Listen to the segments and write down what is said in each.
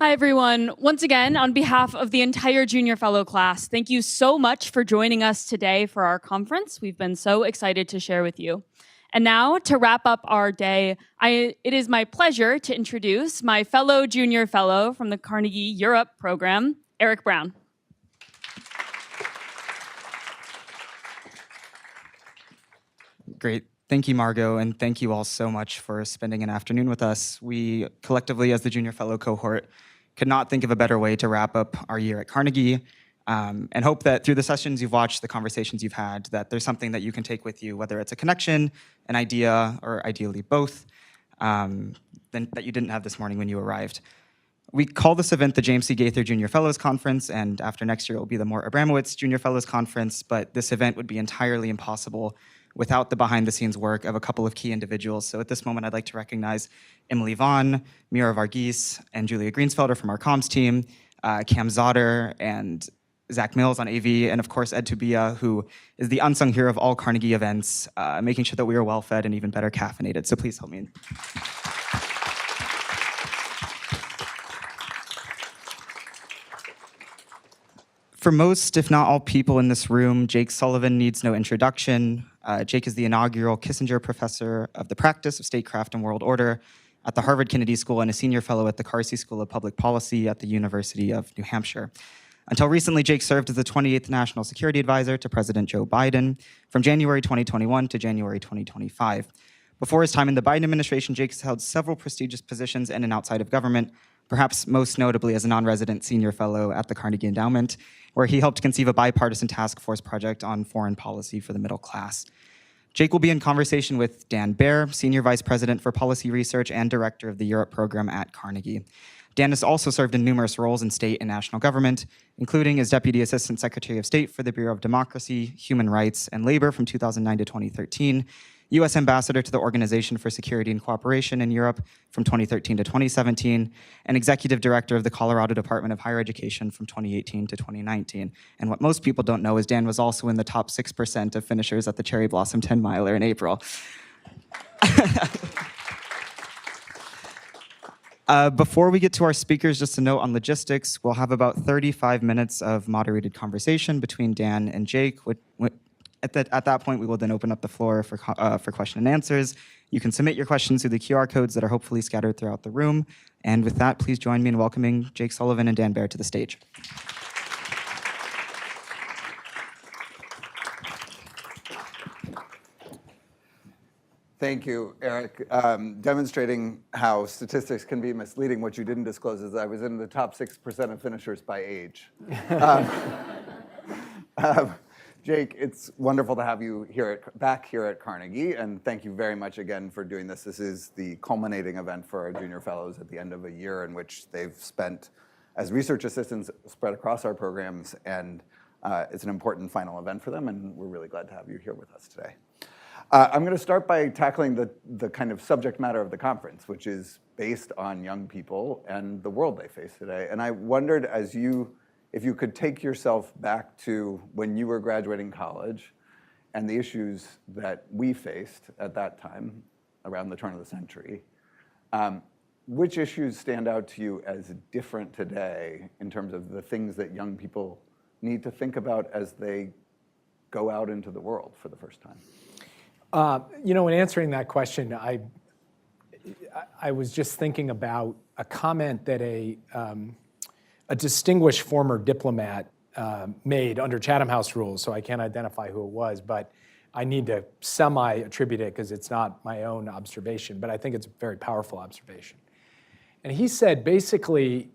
Hi, everyone. Once again, on behalf of the entire Junior Fellow class, thank you so much for joining us today for our conference. We've been so excited to share with you. And now, to wrap up our day, it is my pleasure to introduce my fellow Junior Fellow from the Carnegie Europe program, Eric Brown. Great. Thank you, Margot, and thank you all so much for spending an afternoon with us. We collectively, as the Junior Fellow cohort, could not think of a better way to wrap up our year at Carnegie, and hope that through the sessions you've watched, the conversations you've had, that there's something that you can take with you, whether it's a connection, an idea, or ideally both, that you didn't have this morning when you arrived. We call this event the James C. Gaither Junior Fellows Conference, and after next year it will be the Mort Abramowitz Junior Fellows Conference, but this event would be entirely impossible without the behind-the-scenes work of a couple of key individuals. So at this moment, I'd like to recognize Emily Vaughn, Mira Varghese, and Julia Greensfelder from our comms team, Cam Zotter, and Zach Mills on AV, and of course Ed Tubia, who is the unsung hero of all Carnegie events, making sure that we are well-fed and even better caffeinated. So please help me. For most, if not all people in this room, Jake Sullivan needs no introduction. Jake is the inaugural Kissinger Professor of the Practice of Statecraft and World Order at the Harvard Kennedy School and a senior fellow at the Carsey School of Public Policy at the University of New Hampshire. Until recently, Jake served as the 28th National Security Advisor to President Joe Biden from January 2021 to January 2025. Before his time in the Biden administration, Jake has held several prestigious positions in and outside of government, perhaps most notably as a non-resident senior fellow at the Carnegie Endowment, where he helped conceive a bipartisan task force project on foreign policy for the middle class. Jake will be in conversation with Dan Baer, Senior Vice President for Policy Research and Director of the Europe Program at Carnegie. Dan has also served in numerous roles in state and national government, including as Deputy Assistant Secretary of State for the Bureau of Democracy, Human Rights, and Labor from 2009 to 2013, U.S. Ambassador to the Organization for Security and Cooperation in Europe from 2013 to 2017, and Executive Director of the Colorado Department of Higher Education from 2018 to 2019. And what most people don't know is Dan was also in the top 6% of finishers at the Cherry Blossom 10 Miler in April. Before we get to our speakers, just a note on logistics. We'll have about 35 minutes of moderated conversation between Dan and Jake. At that point, we will then open up the floor for question and answers. You can submit your questions through the QR codes that are hopefully scattered throughout the room. And with that, please join me in welcoming Jake Sullivan and Dan Baer to the stage. Thank you, Eric. Demonstrating how statistics can be misleading. What you didn't disclose is I was in the top 6% of finishers by age. Jake, it's wonderful to have you back here at Carnegie, and thank you very much again for doing this. This is the culminating event for our junior fellows at the end of a year in which they've spent as research assistants spread across our programs, and it's an important final event for them, and we're really glad to have you here with us today. I'm going to start by tackling the kind of subject matter of the conference, which is based on young people and the world they face today. And I wondered, if you could take yourself back to when you were graduating college and the issues that we faced at that time, around the turn of the century, which issues stand out to you as different today in terms of the things that young people need to think about as they go out into the world for the first time? In answering that question, I was just thinking about a comment that a distinguished former diplomat made under Chatham House rules, so I can't identify who it was, but I need to semi-attribute it because it's not my own observation, but I think it's a very powerful observation. And he said, basically,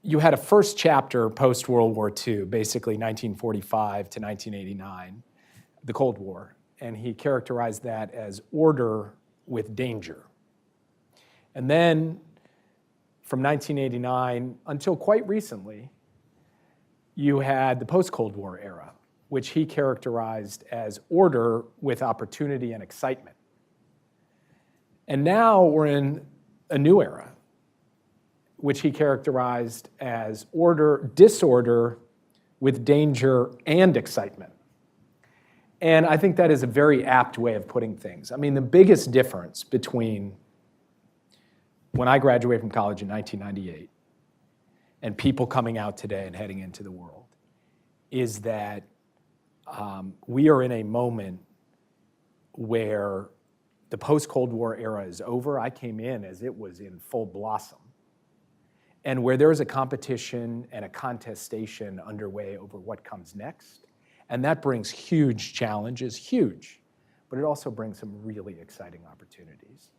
you had a first chapter post-World War II, basically 1945 to 1989, the Cold War, and he characterized that as order with danger. And then from 1989 until quite recently, you had the post-Cold War era, which he characterized as order with opportunity and excitement. And now we're in a new era, which he characterized as disorder with danger and excitement. And I think that is a very apt way of putting things. I mean, the biggest difference between when I graduated from college in 1998, and people coming out today and heading into the world, is that we are in a moment where the post-Cold War era is over. I came in as it was in full blossom. And where there's a competition and a contestation underway over what comes next. And that brings huge challenges, huge, but it also brings some really exciting opportunities.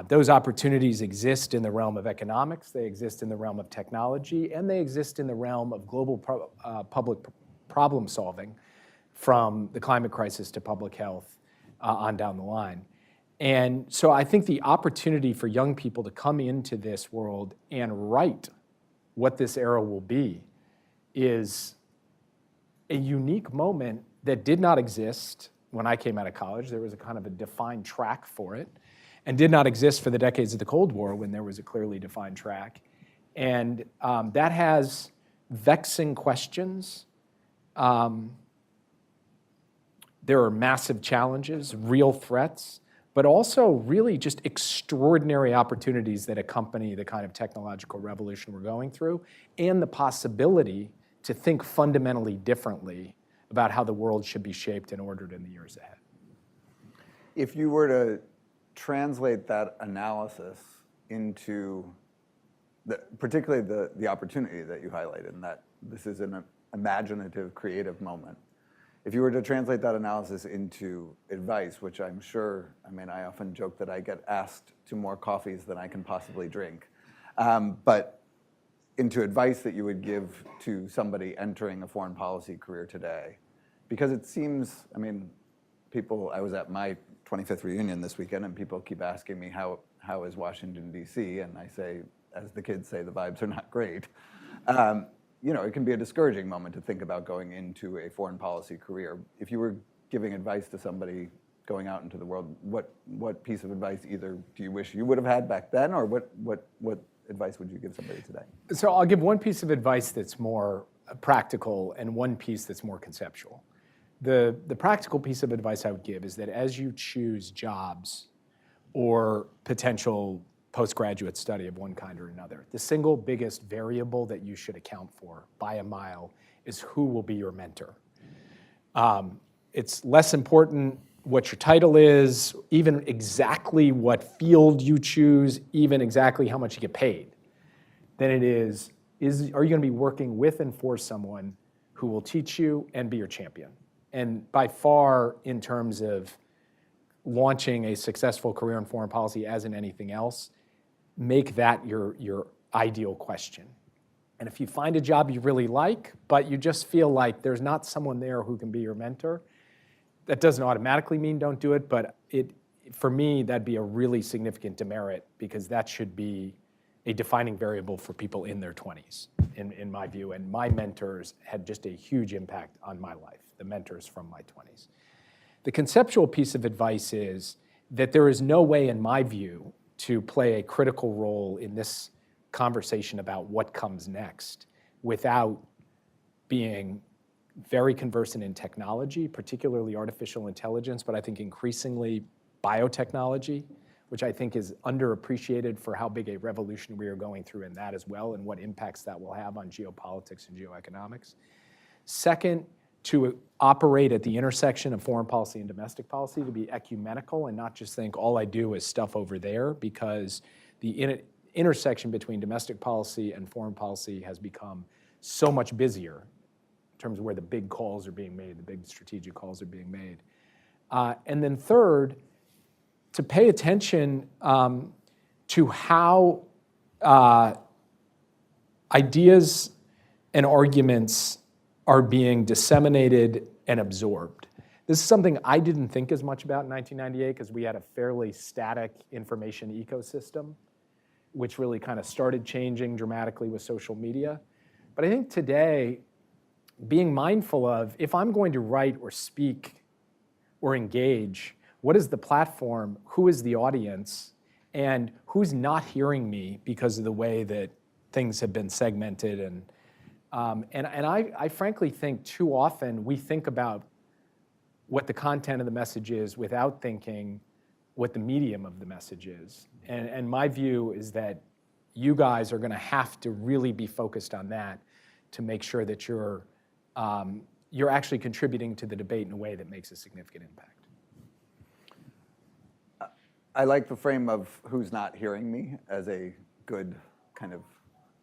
Those opportunities exist in the realm of economics, they exist in the realm of technology, and they exist in the realm of global public problem solving, from the climate crisis to public health on down the line. And so I think the opportunity for young people to come into this world and write what this era will be is a unique moment that did not exist when I came out of college. There was a kind of a defined track for it, and did not exist for the decades of the Cold War when there was a clearly defined track. And that has vexing questions. There are massive challenges, real threats, but also really just extraordinary opportunities that accompany the kind of technological revolution we're going through, and the possibility to think fundamentally differently about how the world should be shaped and ordered in the years ahead. If you were to translate that analysis into, particularly the opportunity that you highlighted, and that this is an imaginative, creative moment, if you were to translate that analysis into advice, which I'm sure, I mean, I often joke that I get asked to more coffees than I can possibly drink, but into advice that you would give to somebody entering a foreign policy career today. Because it seems, I mean, I was at my 25th reunion this weekend, and people keep asking me, how is Washington, D.C.? And I say, as the kids say, the vibes are not great. It can be a discouraging moment to think about going into a foreign policy career. If you were giving advice to somebody going out into the world, what piece of advice either do you wish you would have had back then, or what advice would you give somebody today? So I'll give one piece of advice that's more practical and one piece that's more conceptual. The practical piece of advice I would give is that as you choose jobs or potential postgraduate study of one kind or another, the single biggest variable that you should account for by a mile is who will be your mentor. It's less important what your title is, even exactly what field you choose, even exactly how much you get paid, than it is are you going to be working with and for someone who will teach you and be your champion? And by far, in terms of launching a successful career in foreign policy, as in anything else, make that your ideal question. And if you find a job you really like, but you just feel like there's not someone there who can be your mentor, that doesn't automatically mean don't do it, but for me, that'd be a really significant demerit, because that should be a defining variable for people in their 20s, in my view. And my mentors had just a huge impact on my life, the mentors from my 20s. The conceptual piece of advice is that there is no way, in my view, to play a critical role in this conversation about what comes next without being very conversant in technology, particularly artificial intelligence, but I think increasingly biotechnology, which I think is underappreciated for how big a revolution we are going through in that as well, and what impacts that will have on geopolitics and geoeconomics. Second, to operate at the intersection of foreign policy and domestic policy, to be ecumenical and not just think all I do is stuff over there, because the intersection between domestic policy and foreign policy has become so much busier in terms of where the big calls are being made, the big strategic calls are being made. And then third, to pay attention to how ideas and arguments are being disseminated and absorbed. This is something I didn't think as much about in 1998, because we had a fairly static information ecosystem, which really kind of started changing dramatically with social media. But I think today, being mindful of, if I'm going to write or speak or engage, what is the platform, who is the audience, and who's not hearing me because of the way that things have been segmented. And I frankly think too often we think about what the content of the message is without thinking what the medium of the message is. And my view is that you guys are going to have to really be focused on that to make sure that you're actually contributing to the debate in a way that makes a significant impact. I like the frame of who's not hearing me as a good kind of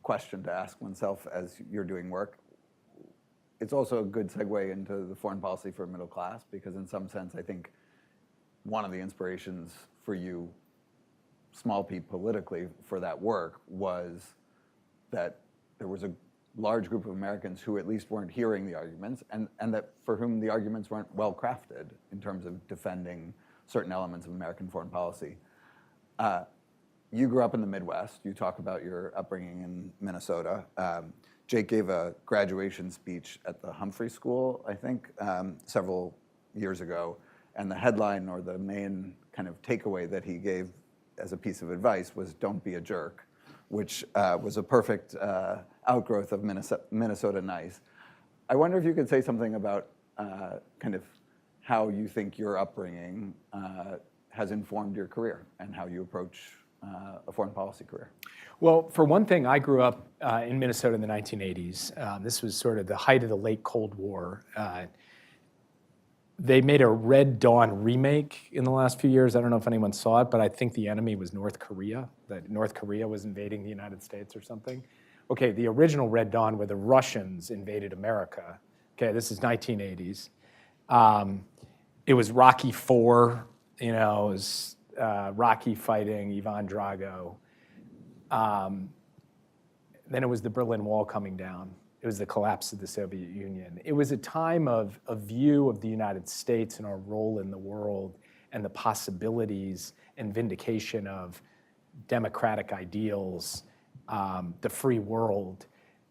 question to ask oneself as you're doing work. It's also a good segue into the foreign policy for middle class, because in some sense, I think one of the inspirations for you, small p politically, for that work was that there was a large group of Americans who at least weren't hearing the arguments, and that for whom the arguments weren't well crafted in terms of defending certain elements of American foreign policy. You grew up in the Midwest. You talk about your upbringing in Minnesota. Jake gave a graduation speech at the Humphrey School, I think, several years ago. And the headline, or the main kind of takeaway that he gave as a piece of advice, was "Don't be a jerk," which was a perfect outgrowth of Minnesota Nice. I wonder if you could say something about kind of how you think your upbringing has informed your career and how you approach a foreign policy career. Well, for one thing, I grew up in Minnesota in the 1980s. This was sort of the height of the late Cold War. They made a Red Dawn remake in the last few years. I don't know if anyone saw it, but I think the enemy was North Korea, that North Korea was invading the United States or something. Okay, the original Red Dawn, where the Russians invaded America. Okay, this is 1980s. It was Rocky IV, it was Rocky fighting Ivan Drago. Then it was the Berlin Wall coming down. It was the collapse of the Soviet Union. It was a time of a view of the United States and our role in the world and the possibilities and vindication of democratic ideals, the free world,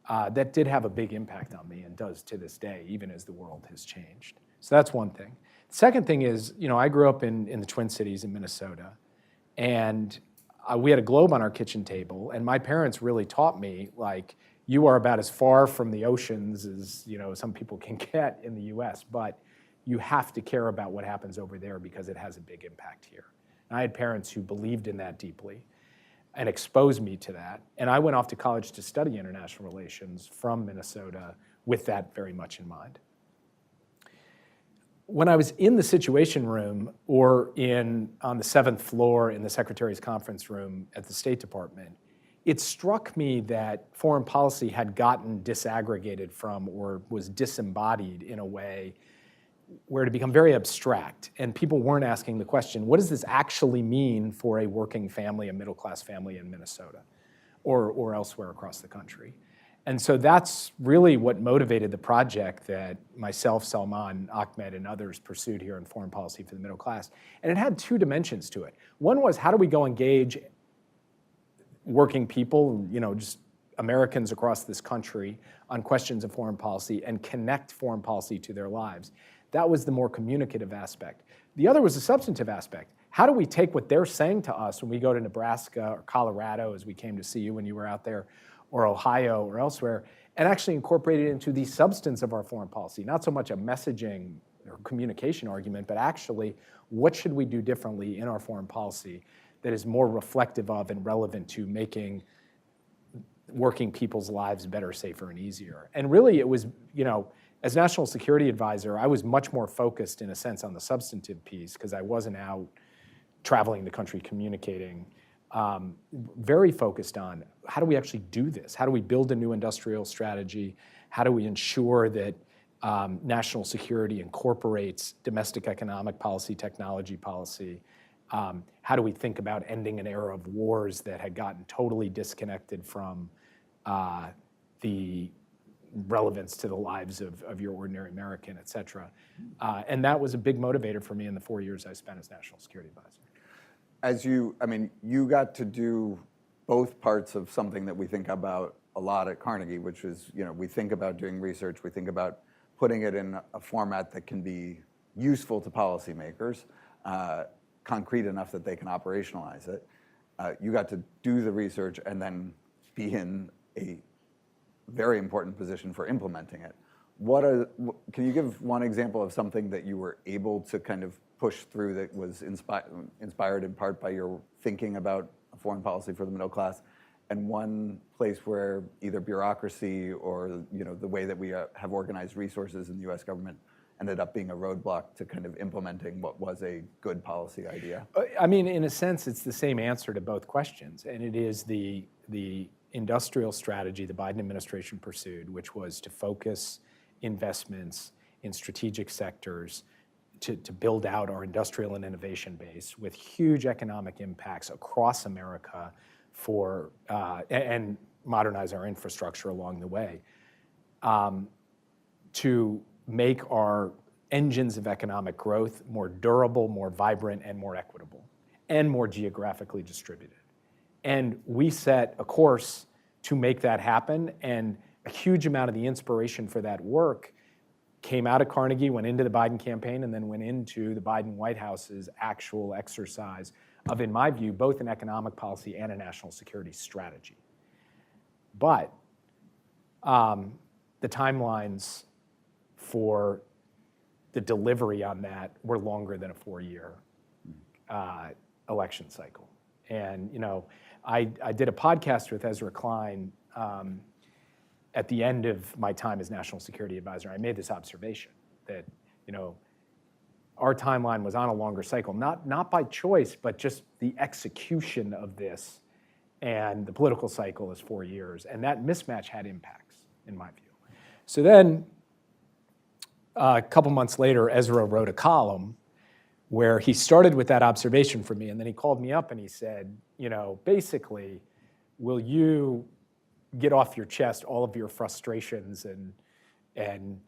that did have a big impact on me and does to this day, even as the world has changed. So that's one thing. The second thing is, I grew up in the Twin Cities in Minnesota, and we had a globe on our kitchen table, and my parents really taught me, like, you are about as far from the oceans as some people can get in the US, but you have to care about what happens over there because it has a big impact here. And I had parents who believed in that deeply and exposed me to that. And I went off to college to study international relations from Minnesota with that very much in mind. When I was in the Situation Room or on the 7th floor in the Secretary's Conference Room at the State Department, it struck me that foreign policy had gotten disaggregated from, or was disembodied in a way where it had become very abstract, and people weren't asking the question, what does this actually mean for a working family, a middle-class family in Minnesota or elsewhere across the country? And so that's really what motivated the project that myself, Salman, Ahmed, and others pursued here in foreign policy for the middle class. And it had two dimensions to it. One was, how do we go engage working people, just Americans across this country, on questions of foreign policy and connect foreign policy to their lives? That was the more communicative aspect. The other was the substantive aspect. How do we take what they're saying to us when we go to Nebraska or Colorado, as we came to see you when you were out there, or Ohio or elsewhere, and actually incorporate it into the substance of our foreign policy? Not so much a messaging or communication argument, but actually, what should we do differently in our foreign policy that is more reflective of and relevant to making working people's lives better, safer, and easier? And really, it was, as National Security Advisor, I was much more focused, in a sense, on the substantive piece, because I wasn't out traveling the country communicating. Very focused on, how do we actually do this? How do we build a new industrial strategy? How do we ensure that national security incorporates domestic economic policy, technology policy? How do we think about ending an era of wars that had gotten totally disconnected from the relevance to the lives of your ordinary American, et cetera? And that was a big motivator for me in the 4 years I spent as National Security Advisor. You got to do both parts of something that we think about a lot at Carnegie, which is, we think about doing research, we think about putting it in a format that can be useful to policymakers, concrete enough that they can operationalize it. You got to do the research and then be in a very important position for implementing it. Can you give one example of something that you were able to kind of pushed through that was inspired in part by your thinking about a foreign policy for the middle class, and one place where either bureaucracy or the way that we have organized resources in the U.S. government ended up being a roadblock to kind of implementing what was a good policy idea? I mean, in a sense, it's the same answer to both questions, and it is the industrial strategy the Biden administration pursued, which was to focus investments in strategic sectors to build out our industrial and innovation base with huge economic impacts across America and modernize our infrastructure along the way, to make our engines of economic growth more durable, more vibrant, and more equitable, and more geographically distributed. And we set a course to make that happen, and a huge amount of the inspiration for that work came out of Carnegie, went into the Biden campaign, and then went into the Biden White House's actual exercise of, in my view, both an economic policy and a national security strategy. But the timelines for the delivery on that were longer than a 4-year election cycle. And I did a podcast with Ezra Klein at the end of my time as National Security Advisor. I made this observation that our timeline was on a longer cycle, not by choice, but just the execution of this, and the political cycle is 4 years, and that mismatch had impacts, in my view. So then, a couple months later, Ezra wrote a column where he started with that observation for me, and then he called me up and he said, basically, will you get off your chest all of your frustrations and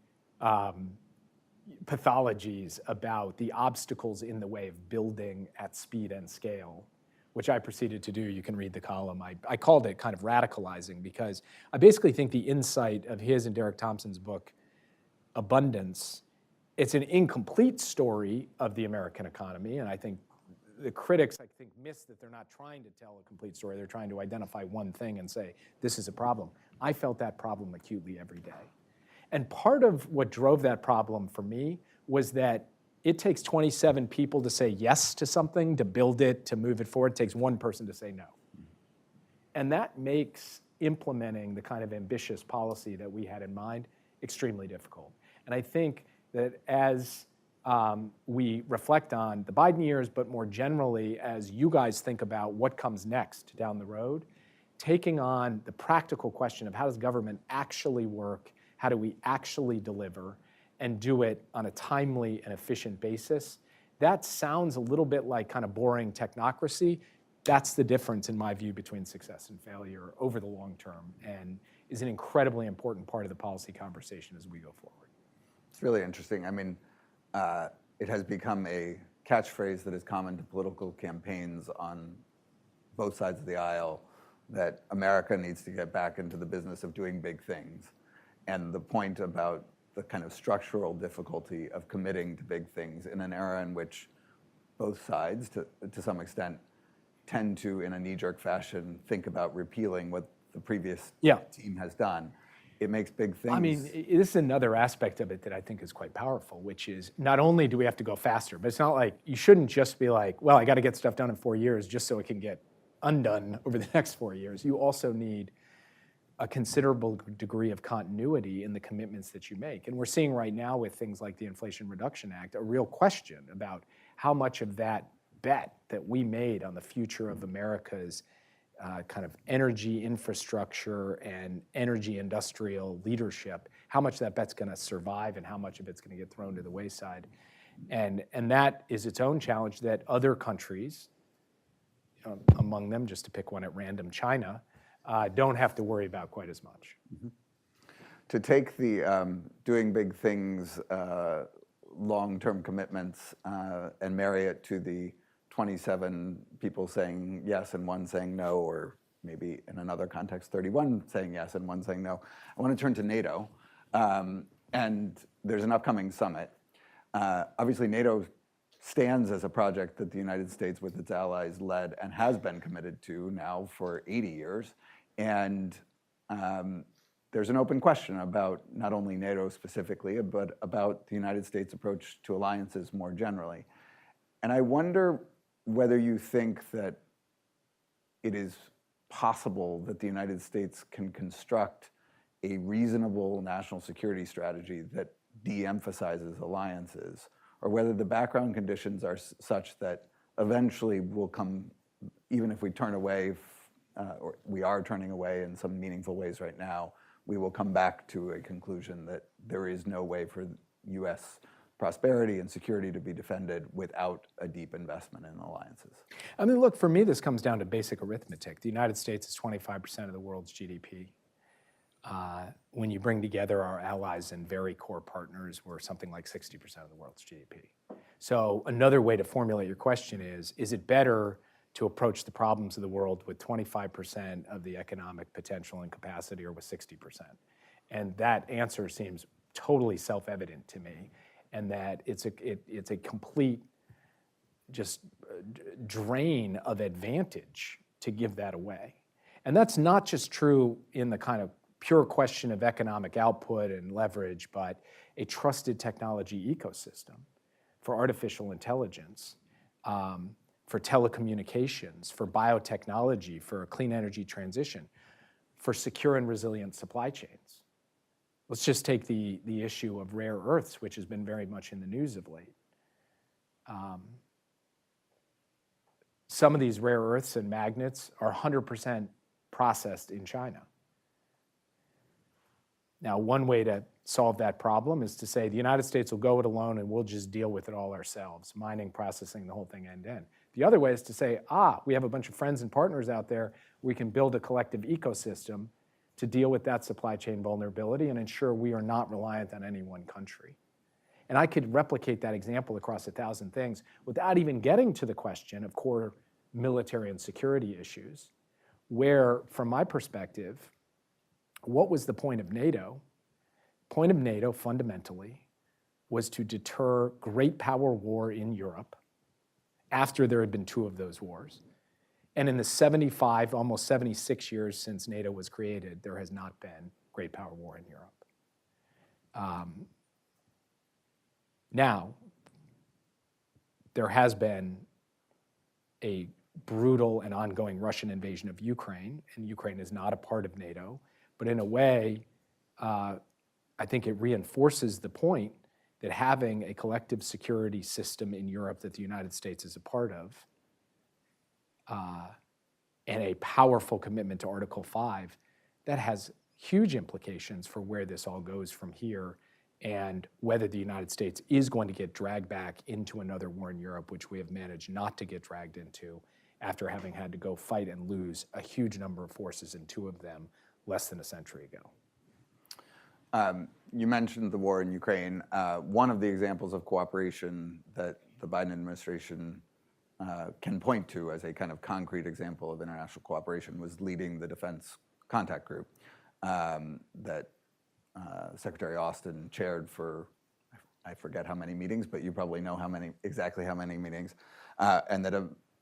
pathologies about the obstacles in the way of building at speed and scale, which I proceeded to do. You can read the column. I called it kind of radicalizing, because I basically think the insight of his and Derek Thompson's book, Abundance, it's an incomplete story of the American economy, and I think the critics, miss that they're not trying to tell a complete story. They're trying to identify one thing and say, this is a problem. I felt that problem acutely every day. And part of what drove that problem for me was that it takes 27 people to say yes to something, to build it, to move it forward. It takes one person to say no. And that makes implementing the kind of ambitious policy that we had in mind extremely difficult. And I think that as we reflect on the Biden years, but more generally, as you guys think about what comes next down the road, taking on the practical question of how does government actually work, how do we actually deliver, and do it on a timely and efficient basis, that sounds a little bit like kind of boring technocracy. That's the difference, in my view, between success and failure over the long term, and is an incredibly important part of the policy conversation as we go forward. It's really interesting. I mean, it has become a catchphrase that is common to political campaigns on both sides of the aisle, that America needs to get back into the business of doing big things. And the point about the kind of structural difficulty of committing to big things in an era in which both sides, to some extent, tend to, in a knee-jerk fashion, think about repealing what the previous team has done. It makes big things. I mean, this is another aspect of it that I think is quite powerful, which is not only do we have to go faster, but it's not like, you shouldn't just be like, well, I got to get stuff done in 4 years just so it can get undone over the next 4 years. You also need a considerable degree of continuity in the commitments that you make. And we're seeing right now with things like the Inflation Reduction Act, a real question about how much of that bet that we made on the future of America's kind of energy infrastructure and energy industrial leadership, how much that bet's gonna survive and how much of it's gonna get thrown to the wayside. And that is its own challenge that other countries, among them, just to pick one at random, China, don't have to worry about quite as much. Mm-hmm. To take the doing big things, long-term commitments, and marry it to the 27 people saying yes and one saying no, or maybe in another context, 31 saying yes and one saying no. I want to turn to NATO. And there's an upcoming summit. Obviously, NATO stands as a project that the United States with its allies led and has been committed to now for 80 years. And there's an open question about not only NATO specifically, but about the United States' approach to alliances more generally. And I wonder whether you think that it is possible that the United States can construct a reasonable national security strategy that de-emphasizes alliances, or whether the background conditions are such that eventually we'll come, even if we turn away, or we are turning away in some meaningful ways right now, we will come back to a conclusion that there is no way for U.S. prosperity and security to be defended without a deep investment in alliances. I mean, look, for me, this comes down to basic arithmetic. The United States is 25% of the world's GDP. When you bring together our allies and very core partners, we're something like 60% of the world's GDP. So another way to formulate your question is it better to approach the problems of the world with 25% of the economic potential and capacity, or with 60%? And that answer seems totally self-evident to me, and that it's a complete just drain of advantage to give that away. And that's not just true in the kind of pure question of economic output and leverage, but a trusted technology ecosystem for artificial intelligence, for telecommunications, for biotechnology, for a clean energy transition, for secure and resilient supply chains. Let's just take the issue of rare earths, which has been very much in the news of late. Some of these rare earths and magnets are 100% processed in China. Now, one way to solve that problem is to say the United States will go it alone and we'll just deal with it all ourselves, mining, processing, the whole thing end to end. The other way is to say, we have a bunch of friends and partners out there, we can build a collective ecosystem to deal with that supply chain vulnerability and ensure we are not reliant on any one country. And I could replicate that example across 1,000 things without even getting to the question of core military and security issues, where, from my perspective, what was the point of NATO? Point of NATO, fundamentally, was to deter great power war in Europe after there had been 2 of those wars. And in the 75, almost 76 years since NATO was created, there has not been great power war in Europe. Now, there has been a brutal and ongoing Russian invasion of Ukraine, and Ukraine is not a part of NATO. But in a way, I think it reinforces the point that having a collective security system in Europe that the United States is a part of, and a powerful commitment to Article 5, that has huge implications for where this all goes from here, and whether the United States is going to get dragged back into another war in Europe, which we have managed not to get dragged into after having had to go fight and lose a huge number of forces, and 2 of them less than a century ago. You mentioned the war in Ukraine. One of the examples of cooperation that the Biden administration can point to as a kind of concrete example of international cooperation was leading the Defense Contact Group that Secretary Austin chaired for, I forget how many meetings, but you probably know exactly how many meetings, and that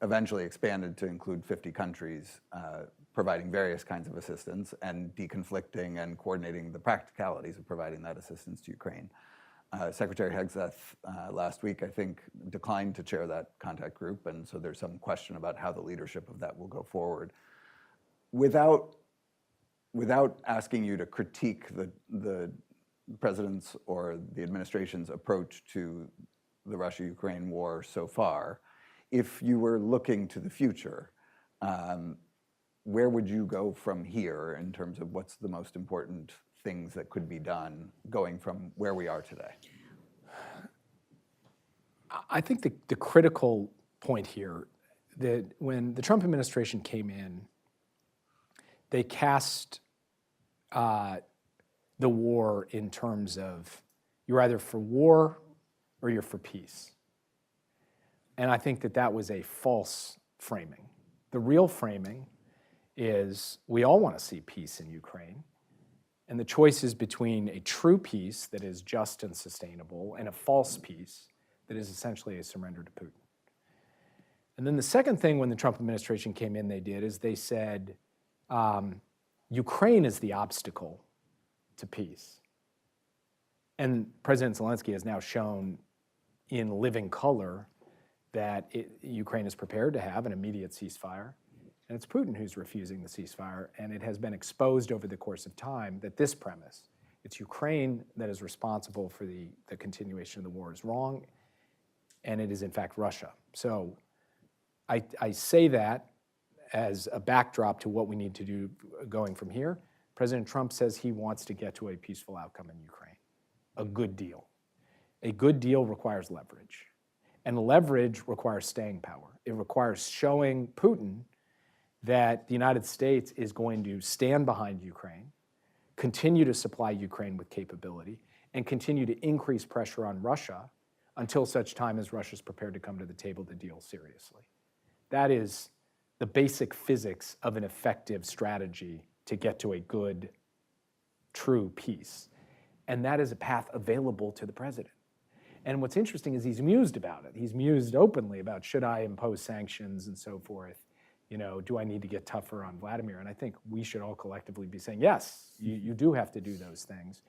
eventually expanded to include 50 countries, providing various kinds of assistance and deconflicting and coordinating the practicalities of providing that assistance to Ukraine. Secretary Hegseth last week, I think, declined to chair that contact group, and so there's some question about how the leadership of that will go forward. Without asking you to critique the president's or the administration's approach to the Russia-Ukraine war so far, if you were looking to the future, where would you go from here in terms of what's the most important things that could be done going from where we are today? I think the critical point here, that when the Trump administration came in, they cast the war in terms of you're either for war or you're for peace. And I think that was a false framing. The real framing is we all want to see peace in Ukraine. And the choice is between a true peace that is just and sustainable and a false peace that is essentially a surrender to Putin. And then the second thing when the Trump administration came in they did is they said, Ukraine is the obstacle to peace. And President Zelensky has now shown in living color that Ukraine is prepared to have an immediate ceasefire, and it's Putin who's refusing the ceasefire, and it has been exposed over the course of time that this premise, it's Ukraine that is responsible for the continuation of the war, is wrong, and it is in fact Russia. So I say that as a backdrop to what we need to do going from here. President Trump says he wants to get to a peaceful outcome in Ukraine, a good deal. A good deal requires leverage, and leverage requires staying power. It requires showing Putin that the United States is going to stand behind Ukraine, continue to supply Ukraine with capability, and continue to increase pressure on Russia until such time as Russia's prepared to come to the table to deal seriously. That is the basic physics of an effective strategy to get to a good, true peace. And that is a path available to the president. And what's interesting is he's mused about it. He's mused openly about, should I impose sanctions and so forth? Do I need to get tougher on Vladimir? And I think we should all collectively be saying, yes, you do have to do those things.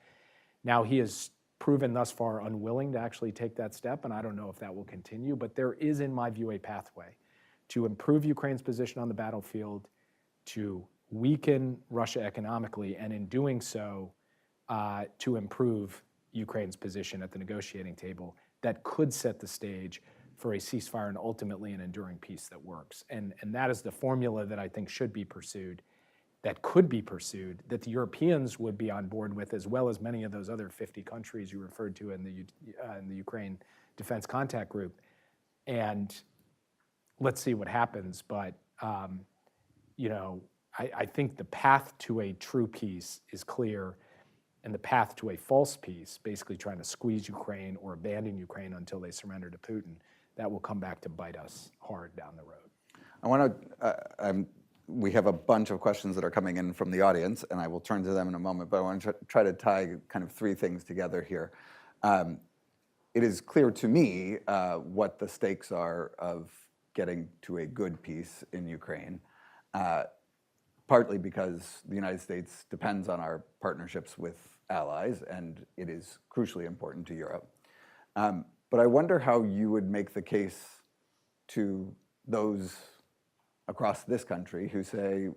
Now, he has proven thus far unwilling to actually take that step, and I don't know if that will continue, but there is, in my view, a pathway to improve Ukraine's position on the battlefield, to weaken Russia economically, and in doing so, to improve Ukraine's position at the negotiating table that could set the stage for a ceasefire and ultimately an enduring peace that works. And that is the formula that I think should be pursued, that could be pursued, that the Europeans would be on board with, as well as many of those other 50 countries you referred to in the Ukraine Defense Contact Group. And let's see what happens. But I think the path to a true peace is clear, and the path to a false peace, basically trying to squeeze Ukraine or abandon Ukraine until they surrender to Putin, that will come back to bite us hard down the road. I want to, we have a bunch of questions that are coming in from the audience, and I will turn to them in a moment, but I want to try to tie kind of three things together here. It is clear to me what the stakes are of getting to a good peace in Ukraine, partly because the United States depends on our partnerships with allies, and it is crucially important to Europe. But I wonder how you would make the case to those across this country who say,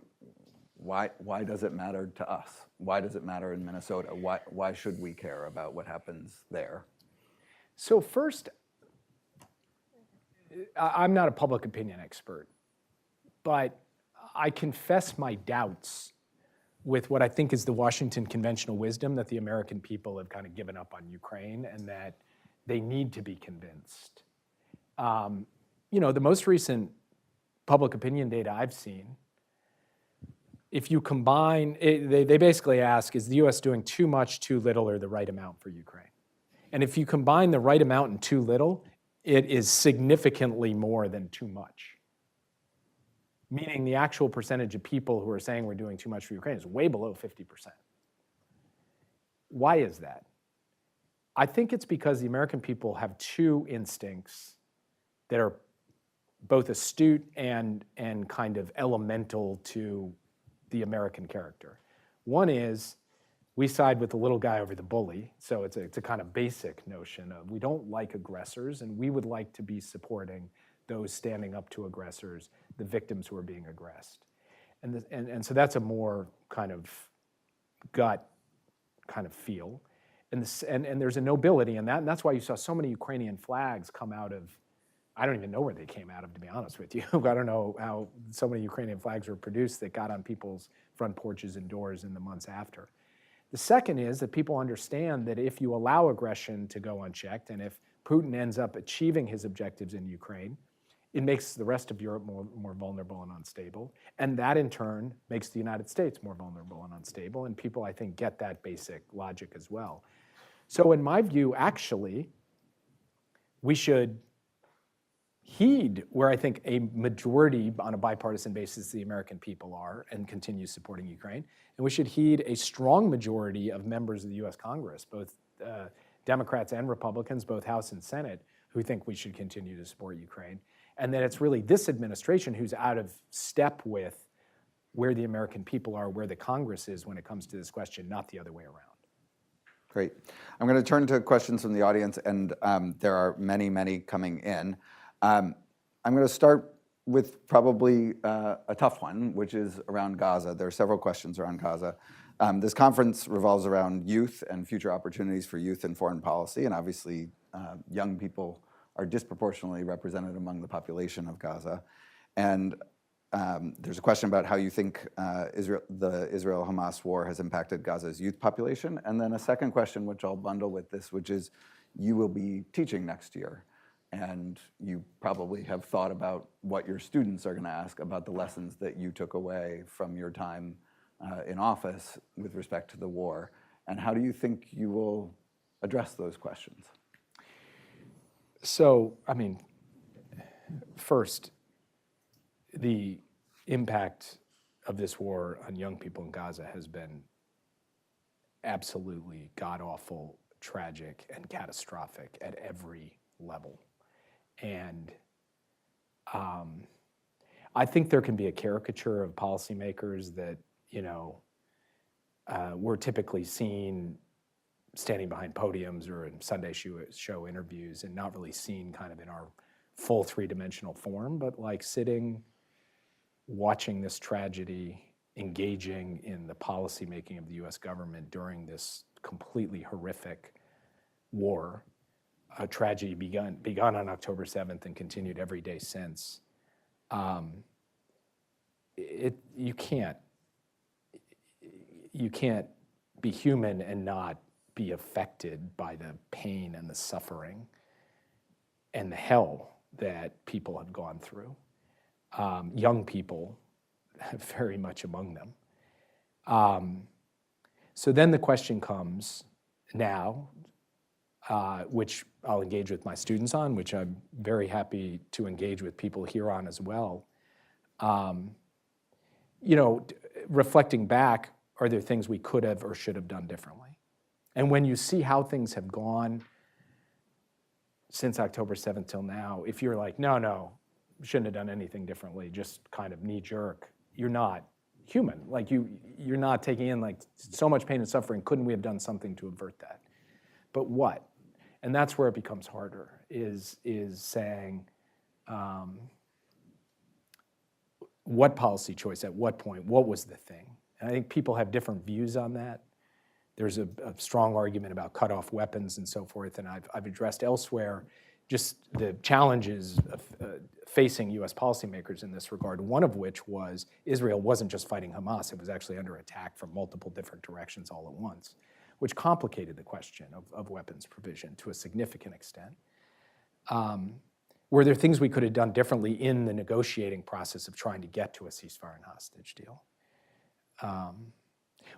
why does it matter to us? Why does it matter in Minnesota? Why should we care about what happens there? So first, I'm not a public opinion expert, but I confess my doubts with what I think is the Washington conventional wisdom that the American people have kind of given up on Ukraine and that they need to be convinced. The most recent public opinion data I've seen, if you combine, they basically ask, is the US doing too much, too little, or the right amount for Ukraine? And if you combine the right amount and too little, it is significantly more than too much. Meaning the actual percentage of people who are saying we're doing too much for Ukraine is way below 50%. Why is that? I think it's because the American people have two instincts that are both astute and kind of elemental to the American character. One is we side with the little guy over the bully, so it's a kind of basic notion of we don't like aggressors, and we would like to be supporting those standing up to aggressors, the victims who are being aggressed. And so that's a more kind of gut kind of feel. And there's a nobility in that, and that's why you saw so many Ukrainian flags come out of, I don't even know where they came out of, to be honest with you. I don't know how so many Ukrainian flags were produced that got on people's front porches and doors in the months after. The second is that people understand that if you allow aggression to go unchecked, and if Putin ends up achieving his objectives in Ukraine, it makes the rest of Europe more vulnerable and unstable. And that in turn makes the United States more vulnerable and unstable. And people, I think, get that basic logic as well. So in my view, actually, we should heed where I think a majority on a bipartisan basis the American people are and continue supporting Ukraine. And we should heed a strong majority of members of the US Congress, both Democrats and Republicans, both House and Senate, who think we should continue to support Ukraine. And that it's really this administration who's out of step with where the American people are, where the Congress is when it comes to this question, not the other way around. Great. I'm going to turn to questions from the audience, and there are many, many coming in. I'm going to start with probably a tough one, which is around Gaza. There are several questions around Gaza. This conference revolves around youth and future opportunities for youth in foreign policy, and obviously young people are disproportionately represented among the population of Gaza. And there's a question about how you think the Israel-Hamas war has impacted Gaza's youth population. And then a second question, which I'll bundle with this, which is you will be teaching next year. And you probably have thought about what your students are going to ask about the lessons that you took away from your time in office with respect to the war. And how do you think you will address those questions? So, I mean, first, the impact of this war on young people in Gaza has been absolutely god-awful, tragic, and catastrophic at every level. And I think there can be a caricature of policymakers that, we're typically seen standing behind podiums or in Sunday show interviews and not really seen kind of in our full three-dimensional form, but like sitting, watching this tragedy, engaging in the policymaking of the US government during this completely horrific war, a tragedy begun on October 7th and continued every day since. You can't be human and not be affected by the pain and the suffering and the hell that people have gone through. Young people, very much among them. So then the question comes now, which I'll engage with my students on, which I'm very happy to engage with people here on as well. Reflecting back, are there things we could have or should have done differently? And when you see how things have gone since October 7th till now, if you're like, no, shouldn't have done anything differently, just kind of knee-jerk, you're not human. Like you're not taking in like so much pain and suffering, couldn't we have done something to avert that? But what? And that's where it becomes harder, is saying, what policy choice at what point, what was the thing? And I think people have different views on that. There's a strong argument about cut-off weapons and so forth, and I've addressed elsewhere just the challenges of facing US policymakers in this regard, one of which was Israel wasn't just fighting Hamas, it was actually under attack from multiple different directions all at once, which complicated the question of weapons provision to a significant extent. Were there things we could have done differently in the negotiating process of trying to get to a ceasefire and hostage deal?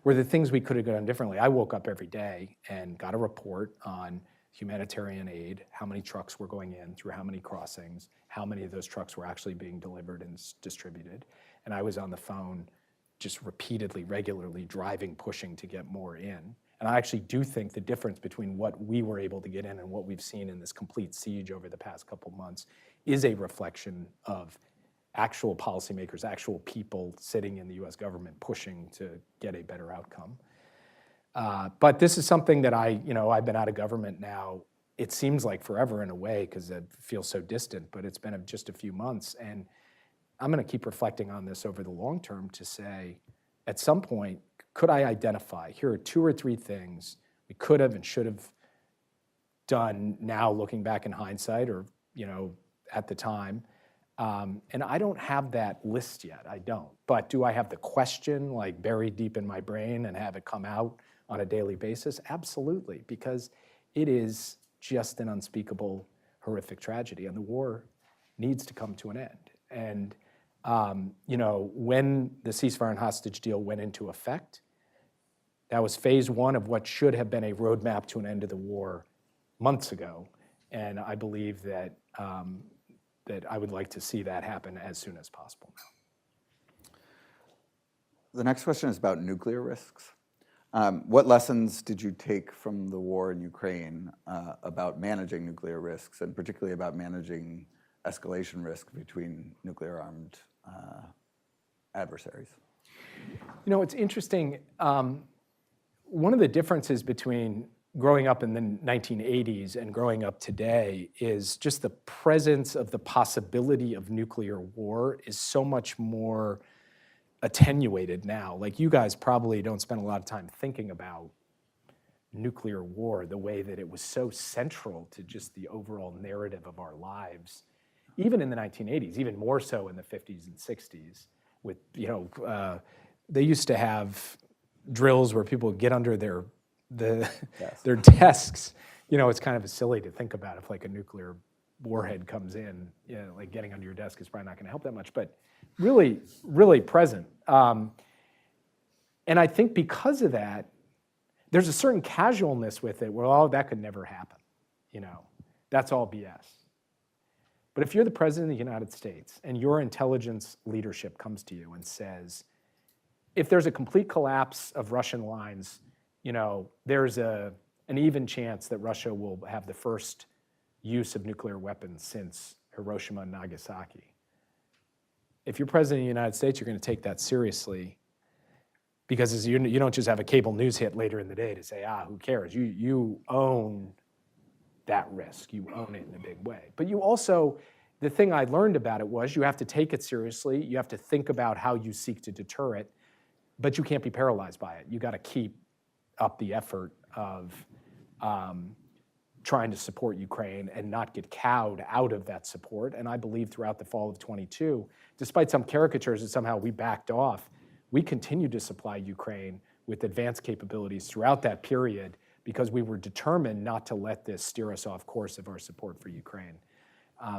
Were there things we could have done differently? I woke up every day and got a report on humanitarian aid, how many trucks were going in, through how many crossings, how many of those trucks were actually being delivered and distributed. And I was on the phone just repeatedly, regularly, driving, pushing to get more in. And I actually do think the difference between what we were able to get in and what we've seen in this complete siege over the past couple months is a reflection of actual policymakers, actual people sitting in the US government pushing to get a better outcome. But this is something that I've been out of government now, it seems like forever in a way, because it feels so distant, but it's been just a few months. And I'm gonna keep reflecting on this over the long term to say, at some point, could I identify, here are 2 or 3 things we could have and should have done now looking back in hindsight or at the time. And I don't have that list yet, I don't. But do I have the question like buried deep in my brain and have it come out on a daily basis? Absolutely, because it is just an unspeakable, horrific tragedy, and the war needs to come to an end. And when the ceasefire and hostage deal went into effect, that was phase 1 of what should have been a roadmap to an end of the war months ago. And I believe that that I would like to see that happen as soon as possible now. The next question is about nuclear risks. What lessons did you take from the war in Ukraine about managing nuclear risks, and particularly about managing escalation risk between nuclear-armed adversaries? It's interesting. One of the differences between growing up in the 1980s and growing up today is just the presence of the possibility of nuclear war is so much more attenuated now. Like, you guys probably don't spend a lot of time thinking about nuclear war the way that it was so central to just the overall narrative of our lives, even in the 1980s, even more so in the 50s and 60s. With, they used to have drills where people would get under their desks. It's kind of silly to think about if like a nuclear warhead comes in, like getting under your desk is probably not going to help that much, but really, really present. And I think because of that, there's a certain casualness with it where, oh, that could never happen. That's all BS. But if you're the president of the United States and your intelligence leadership comes to you and says, if there's a complete collapse of Russian lines, there's an even chance that Russia will have the first use of nuclear weapons since Hiroshima and Nagasaki. If you're president of the United States, you're going to take that seriously, because you don't just have a cable news hit later in the day to say, who cares? You own that risk. You own it in a big way. But you also, the thing I learned about it was you have to take it seriously. You have to think about how you seek to deter it, but you can't be paralyzed by it. You got to keep up the effort of trying to support Ukraine and not get cowed out of that support. And I believe throughout the fall of 22, despite some caricatures that somehow we backed off, we continued to supply Ukraine with advanced capabilities throughout that period because we were determined not to let this steer us off course of our support for Ukraine.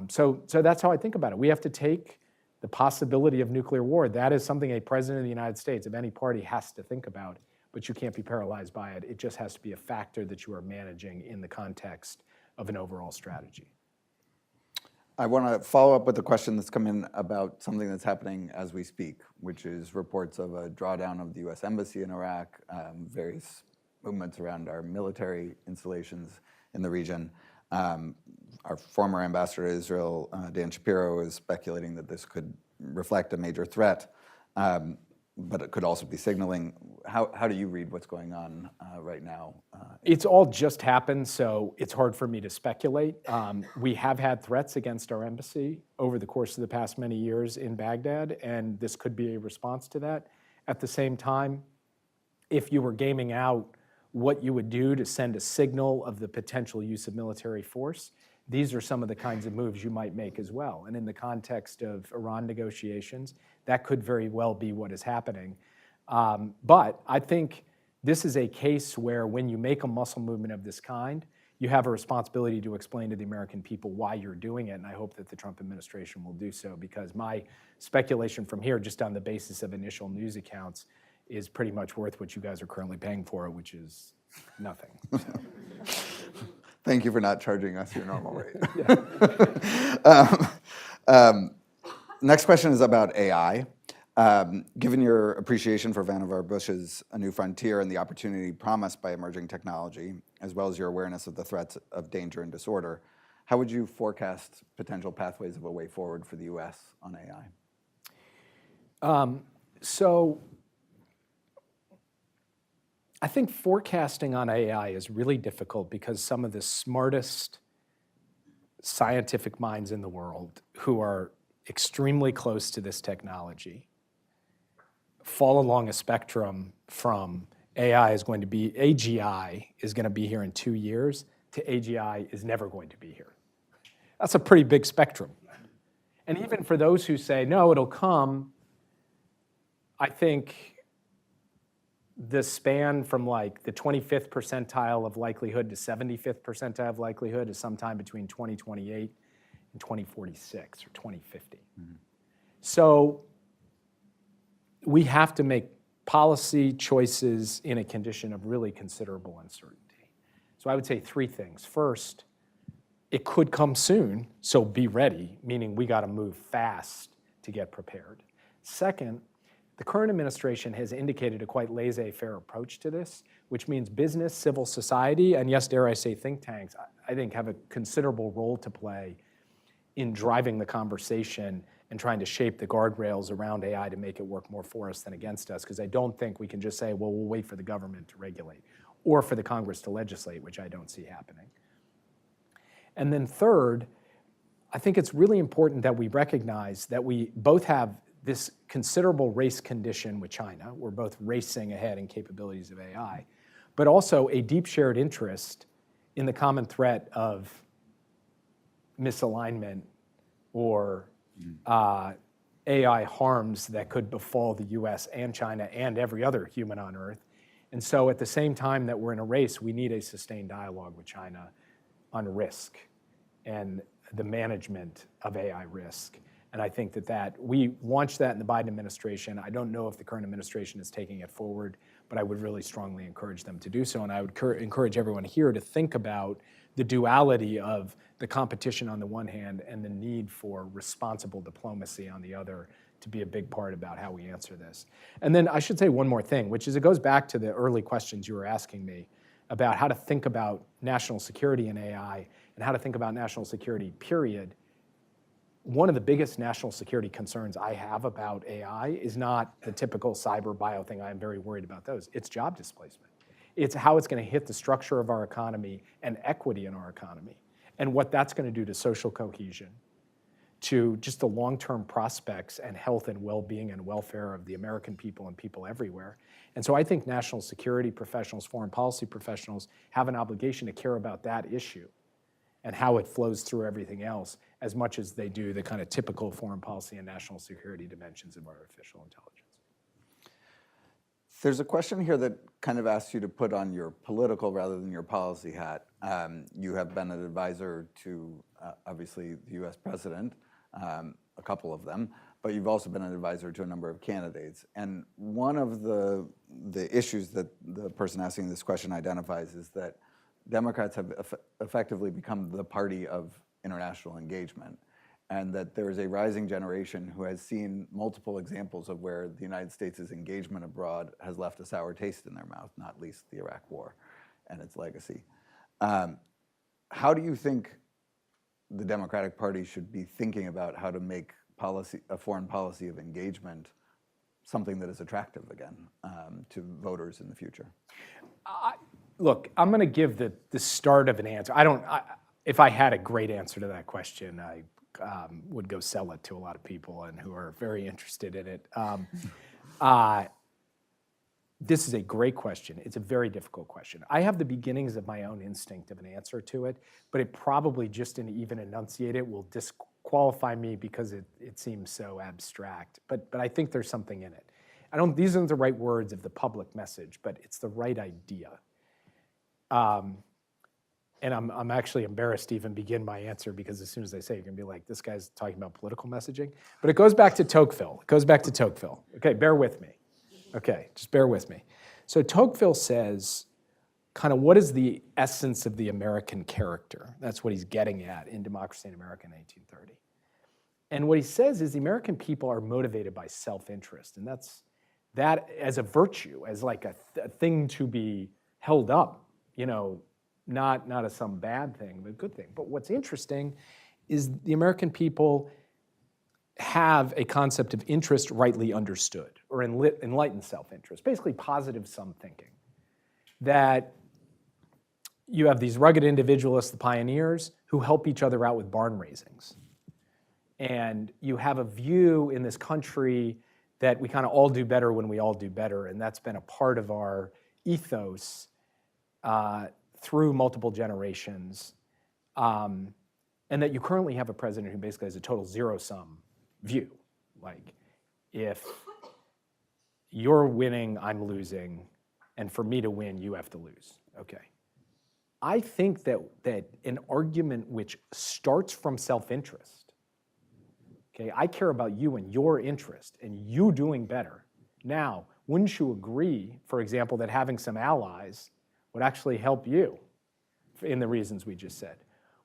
So that's how I think about it. We have to take the possibility of nuclear war. That is something a president of the United States of any party has to think about, but you can't be paralyzed by it. It just has to be a factor that you are managing in the context of an overall strategy. I want to follow up with a question that's come in about something that's happening as we speak, which is reports of a drawdown of the U.S. Embassy in Iraq, various movements around our military installations in the region. Our former ambassador to Israel, Dan Shapiro, is speculating that this could reflect a major threat, but it could also be signaling. How do you read what's going on right now? It's all just happened, so it's hard for me to speculate. We have had threats against our embassy over the course of the past many years in Baghdad, and this could be a response to that. At the same time, if you were gaming out what you would do to send a signal of the potential use of military force, these are some of the kinds of moves you might make as well. And in the context of Iran negotiations, that could very well be what is happening. But I think this is a case where when you make a muscle movement of this kind, you have a responsibility to explain to the American people why you're doing it, and I hope that the Trump administration will do so, because my speculation from here, just on the basis of initial news accounts, is pretty much worth what you guys are currently paying for it, which is nothing. So. Thank you for not charging us your normal rate. Next question is about AI. Given your appreciation for Vannevar Bush's A New Frontier and the opportunity promised by emerging technology, as well as your awareness of the threats of danger and disorder, how would you forecast potential pathways of a way forward for the U.S. on AI? So I think forecasting on AI is really difficult because some of the smartest scientific minds in the world who are extremely close to this technology fall along a spectrum from AGI is going to be here in 2 years to AGI is never going to be here. That's a pretty big spectrum. And even for those who say, no, it'll come, I think the span from like the 25th percentile of likelihood to 75th percentile of likelihood is sometime between 2028 and 2046 or 2050. Mm-hmm. So we have to make policy choices in a condition of really considerable uncertainty. So I would say 3 things. First, it could come soon, so be ready, meaning we got to move fast to get prepared. Second, the current administration has indicated a quite laissez-faire approach to this, which means business, civil society, and yes, dare I say think tanks, I think have a considerable role to play in driving the conversation and trying to shape the guardrails around AI to make it work more for us than against us, because I don't think we can just say, well, we'll wait for the government to regulate. or for the Congress to legislate, which I don't see happening. And then third, I think it's really important that we recognize that we both have this considerable race condition with China. We're both racing ahead in capabilities of AI, but also a deep shared interest in the common threat of misalignment or AI harms that could befall the US and China and every other human on Earth. And so at the same time that we're in a race, we need a sustained dialogue with China on risk and the management of AI risk. And I think that we launched that in the Biden administration. I don't know if the current administration is taking it forward, but I would really strongly encourage them to do so. And I would encourage everyone here to think about the duality of the competition on the one hand and the need for responsible diplomacy on the other to be a big part about how we answer this. And then I should say one more thing, which is it goes back to the early questions you were asking me about how to think about national security in AI and how to think about national security, period. One of the biggest national security concerns I have about AI is not the typical cyber bio thing. I am very worried about those. It's job displacement. It's how it's going to hit the structure of our economy and equity in our economy, and what that's going to do to social cohesion, to just the long-term prospects and health and well-being and welfare of the American people and people everywhere. And so I think national security professionals, foreign policy professionals have an obligation to care about that issue and how it flows through everything else as much as they do the kind of typical foreign policy and national security dimensions of artificial intelligence. There's a question here that kind of asks you to put on your political rather than your policy hat. You have been an advisor to, obviously, the US president, a couple of them, but you've also been an advisor to a number of candidates. And one of the issues that the person asking this question identifies is that Democrats have effectively become the party of international engagement, and that there is a rising generation who has seen multiple examples of where the United States' engagement abroad has left a sour taste in their mouth, not least the Iraq War and its legacy. How do you think the Democratic Party should be thinking about how to make a foreign policy of engagement something that is attractive again to voters in the future? Look, I'm going to give the start of an answer. If I had a great answer to that question, I would go sell it to a lot of people and who are very interested in it. This is a great question. It's a very difficult question. I have the beginnings of my own instinct of an answer to it, but it probably just to even enunciate it will disqualify me because it seems so abstract. But I think there's something in it. These aren't the right words of the public message, but it's the right idea. And I'm actually embarrassed to even begin my answer because as soon as I say it, you're going to be like, this guy's talking about political messaging. But it goes back to Tocqueville. Okay, bear with me. Okay, just bear with me. So Tocqueville says, kind of what is the essence of the American character? That's what he's getting at in Democracy in America in 1830. And what he says is the American people are motivated by self-interest. And that as a virtue, as like a thing to be held up, not as some bad thing, but a good thing. But what's interesting is the American people have a concept of interest rightly understood, or enlightened self-interest, basically positive sum thinking. That you have these rugged individualists, the pioneers, who help each other out with barn raisings. And you have a view in this country that we kind of all do better when we all do better, and that's been a part of our ethos through multiple generations, and that you currently have a president who basically has a total zero-sum view. Like, if you're winning, I'm losing, and for me to win, you have to lose. Okay. I think that an argument which starts from self-interest, okay, I care about you and your interest and you doing better. Now, wouldn't you agree, for example, that having some allies would actually help you in the reasons we just said?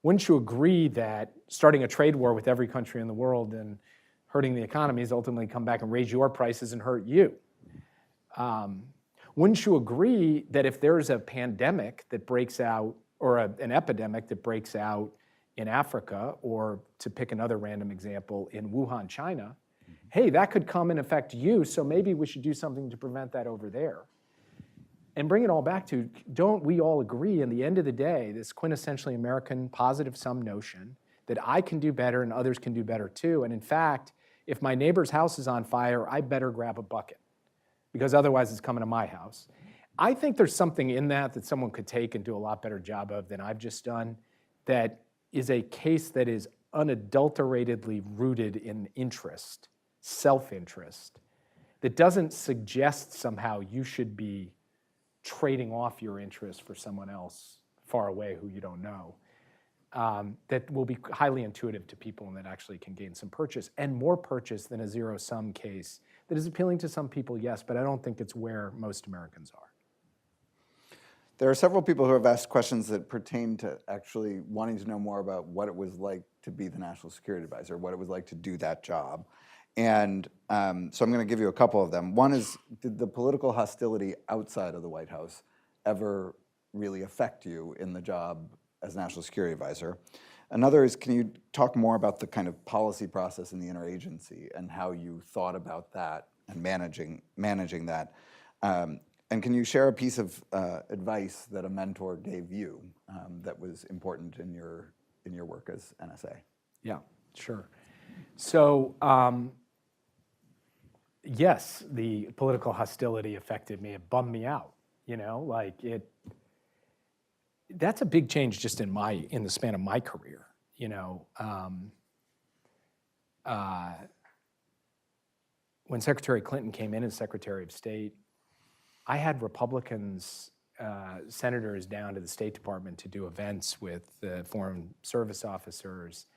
Wouldn't you agree that starting a trade war with every country in the world and hurting the economies ultimately come back and raise your prices and hurt you? Wouldn't you agree that if there's a pandemic that breaks out, or an epidemic that breaks out in Africa, or to pick another random example, in Wuhan, China, hey, that could come and affect you, so maybe we should do something to prevent that over there? And bring it all back to, don't we all agree in the end of the day, this quintessentially American positive sum notion that I can do better and others can do better too. And in fact, if my neighbor's house is on fire, I better grab a bucket because otherwise it's coming to my house. I think there's something in that someone could take and do a lot better job of than I've just done, that is a case that is unadulteratedly rooted in interest, self-interest, that doesn't suggest somehow you should be trading off your interest for someone else far away who you don't know, that will be highly intuitive to people and that actually can gain some purchase, and more purchase than a zero-sum case that is appealing to some people, yes, but I don't think it's where most Americans are. There are several people who have asked questions that pertain to actually wanting to know more about what it was like to be the National Security Advisor, what it was like to do that job. And so I'm going to give you a couple of them. One is, did the political hostility outside of the White House ever really affect you in the job as National Security Advisor? Another is, can you talk more about the kind of policy process in the interagency and how you thought about that and managing that? And can you share a piece of advice that a mentor gave you that was important in your work as NSA? Yeah, sure. So, yes, the political hostility affected me. It bummed me out, that's a big change just in the span of my career, when Secretary Clinton came in as Secretary of State, I had Republicans, senators down to the State Department to do events with the Foreign Service officers.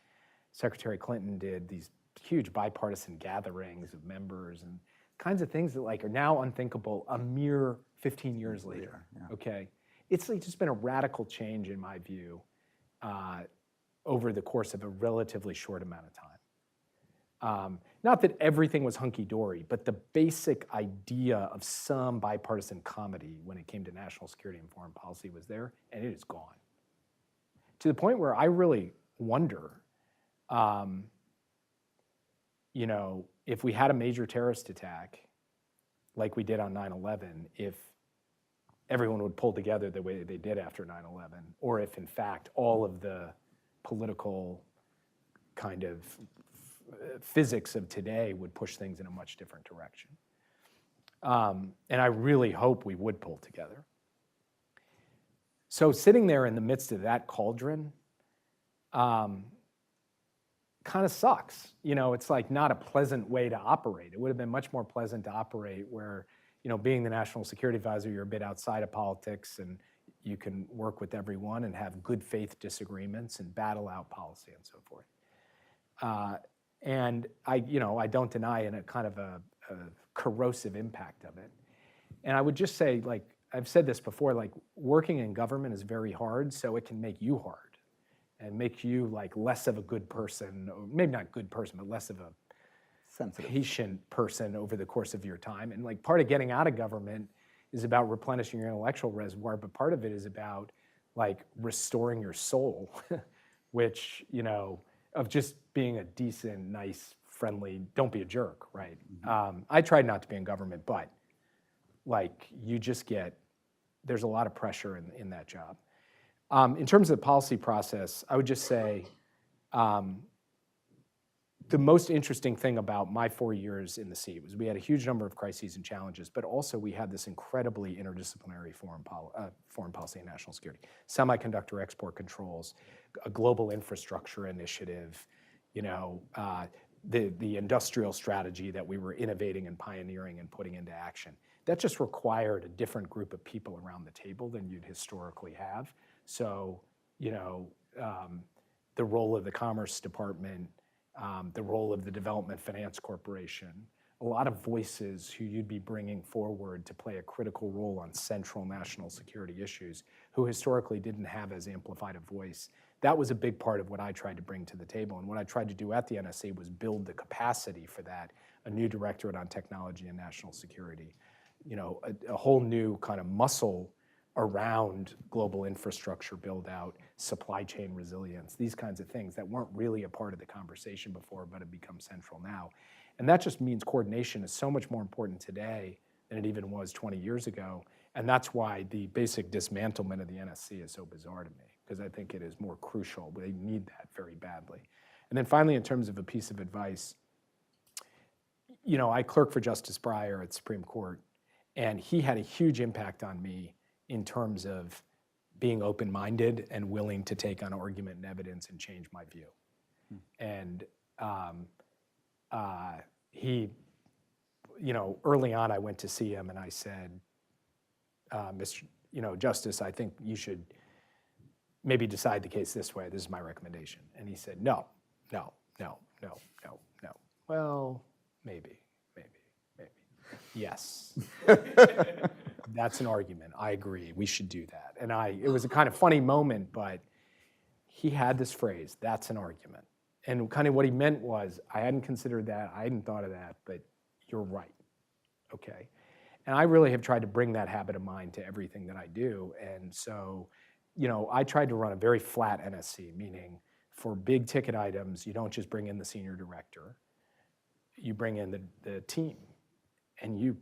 Secretary Clinton did these huge bipartisan gatherings of members and kinds of things that are now unthinkable a mere 15 years later, okay? It's just been a radical change in my view over the course of a relatively short amount of time. Not that everything was hunky-dory, but the basic idea of some bipartisan comedy when it came to national security and foreign policy was there, and it is gone. To the point where I really wonder, if we had a major terrorist attack like we did on 9/11, if everyone would pull together the way they did after 9/11, or if in fact all of the political kind of physics of today would push things in a much different direction. And I really hope we would pull together. So sitting there in the midst of that cauldron kind of sucks. It's not a pleasant way to operate. It would have been much more pleasant to operate where, being the National Security Advisor, you're a bit outside of politics and you can work with everyone and have good faith disagreements and battle out policy and so forth. And I don't deny in a kind of a corrosive impact of it. And I would just say, I've said this before, working in government is very hard, so it can make you hard and make you less of a good person, or maybe not good person, but less of a sensitive, patient person over the course of your time. And part of getting out of government is about replenishing your intellectual reservoir, but part of it is about restoring your soul, which, of just being a decent, nice, friendly, don't be a jerk, right? Mm-hmm. I tried not to be in government, but you just there's a lot of pressure in that job. In terms of the policy process, I would just say the most interesting thing about my 4 years in the seat was we had a huge number of crises and challenges, but also we had this incredibly interdisciplinary foreign policy and national security, semiconductor export controls, a global infrastructure initiative, the industrial strategy that we were innovating and pioneering and putting into action. That just required a different group of people around the table than you'd historically have. So, the role of the Commerce Department, the role of the Development Finance Corporation, a lot of voices who you'd be bringing forward to play a critical role on central national security issues who historically didn't have as amplified a voice. That was a big part of what I tried to bring to the table. And what I tried to do at the NSA was build the capacity for that, a new directorate on technology and national security, a whole new kind of muscle around global infrastructure build out, supply chain resilience, these kinds of things that weren't really a part of the conversation before, but have become central now. And that just means coordination is so much more important today than it even was 20 years ago. And that's why the basic dismantlement of the NSC is so bizarre to me, because I think it is more crucial. They need that very badly. And then finally, in terms of a piece of advice, I clerked for Justice Breyer at the Supreme Court, and he had a huge impact on me in terms of being open-minded and willing to take on argument and evidence and change my view. And he, early on I went to see him and I said, Mr. Justice, I think you should maybe decide the case this way. This is my recommendation. And he said, no. Well, maybe. Yes. That's an argument. I agree. We should do that. And it was a kind of funny moment, but he had this phrase, that's an argument. And kind of what he meant was, I hadn't considered that, I hadn't thought of that, but you're right, okay? And I really have tried to bring that habit of mine to everything that I do. And so, I tried to run a very flat NSC, meaning for big ticket items, you don't just bring in the senior director, you bring in the team, and you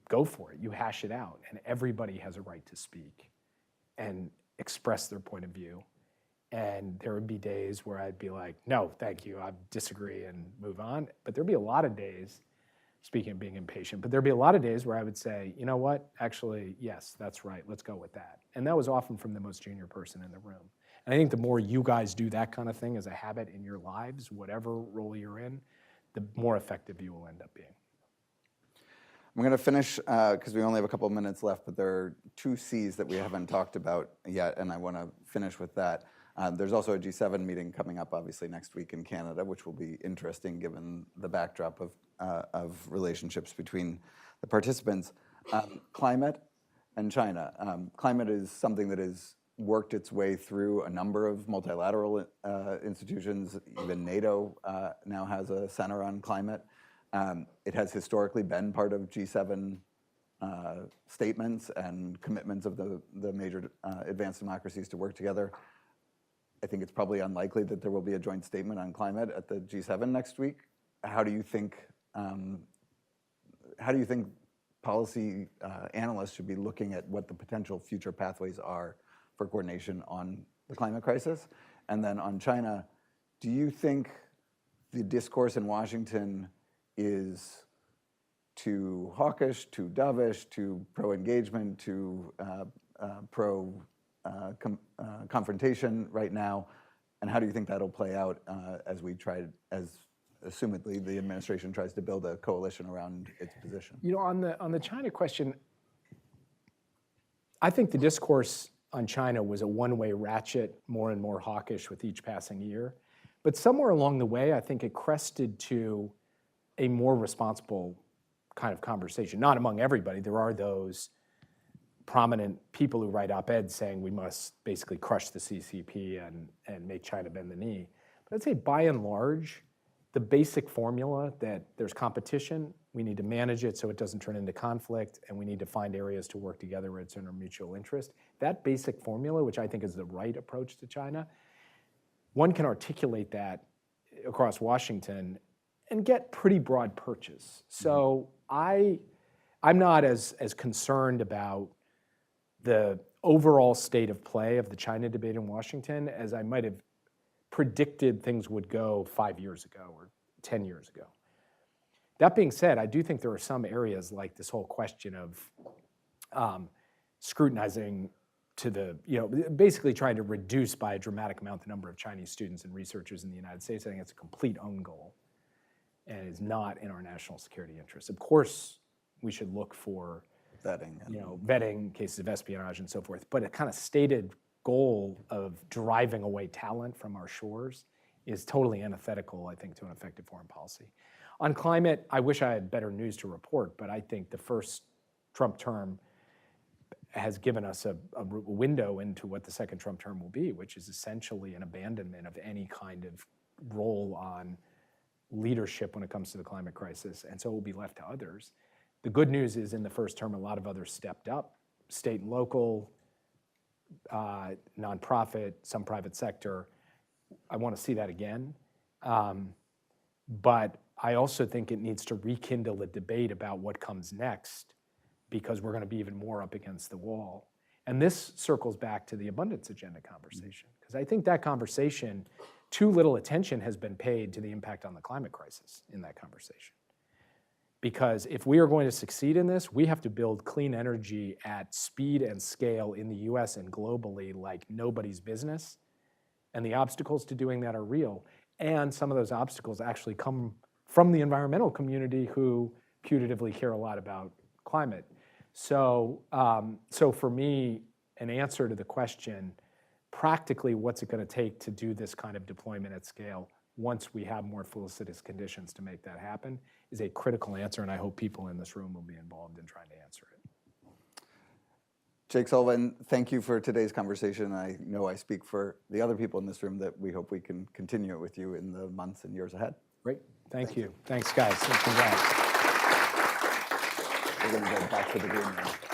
go for it, you hash it out, and everybody has a right to speak and express their point of view. And there would be days where I'd be like, no, thank you, I disagree, and move on. But there'd be a lot of days, speaking of being impatient, but there'd be a lot of days where I would say, you know what, actually, yes, that's right, let's go with that. And that was often from the most junior person in the room. And I think the more you guys do that kind of thing as a habit in your lives, whatever role you're in, the more effective you will end up being. I'm going to finish, because we only have a couple of minutes left, but there are 2 C's that we haven't talked about yet, and I want to finish with that. There's also a G7 meeting coming up, obviously, next week in Canada, which will be interesting given the backdrop of relationships between the participants. Climate and China. Climate is something that has worked its way through a number of multilateral institutions. Even NATO now has a center on climate. It has historically been part of G7 statements and commitments of the major advanced democracies to work together. I think it's probably unlikely that there will be a joint statement on climate at the G7 next week. How do you think policy analysts should be looking at what the potential future pathways are for coordination on the climate crisis? And then on China, do you think the discourse in Washington is too hawkish, too dovish, too pro-engagement, too confrontation right now? And how do you think that'll play out as assumedly the administration tries to build a coalition around its position? On the China question, I think the discourse on China was a one-way ratchet, more and more hawkish with each passing year. But somewhere along the way, I think it crested to a more responsible kind of conversation. Not among everybody. There are those prominent people who write op-eds saying we must basically crush the CCP and make China bend the knee. But I'd say by and large, the basic formula that there's competition, we need to manage it so it doesn't turn into conflict, and we need to find areas to work together where it's in our mutual interest. That basic formula, which I think is the right approach to China, one can articulate that across Washington and get pretty broad purchase. So I'm not as concerned about the overall state of play of the China debate in Washington as I might have predicted things would go 5 years ago or 10 years ago. That being said, I do think there are some areas like this whole question of scrutinizing to the, basically trying to reduce by a dramatic amount the number of Chinese students and researchers in the United States. I think it's a complete own goal and is not in our national security interests. Of course, we should look for vetting cases of espionage and so forth, but a kind of stated goal of driving away talent from our shores is totally antithetical, I think, to an effective foreign policy. On climate, I wish I had better news to report, but I think the first Trump term has given us a window into what the second Trump term will be, which is essentially an abandonment of any kind of role on leadership when it comes to the climate crisis, and so it will be left to others. The good news is in the first term, a lot of others stepped up, state and local, nonprofit, some private sector. I want to see that again. But I also think it needs to rekindle a debate about what comes next because we're going to be even more up against the wall. And this circles back to the abundance agenda conversation, because I think that conversation, too little attention has been paid to the impact on the climate crisis in that conversation. Because if we are going to succeed in this, we have to build clean energy at speed and scale in the US and globally like nobody's business. And the obstacles to doing that are real. And some of those obstacles actually come from the environmental community who putatively care a lot about climate. So for me, an answer to the question, practically what's it going to take to do this kind of deployment at scale once we have more felicitous conditions to make that happen, is a critical answer, and I hope people in this room will be involved in trying to answer it. Jake Sullivan, thank you for today's conversation. I know I speak for the other people in this room that we hope we can continue it with you in the months and years ahead. Great. Thank you. Thanks, guys. And congrats. We're going to go back to the green room.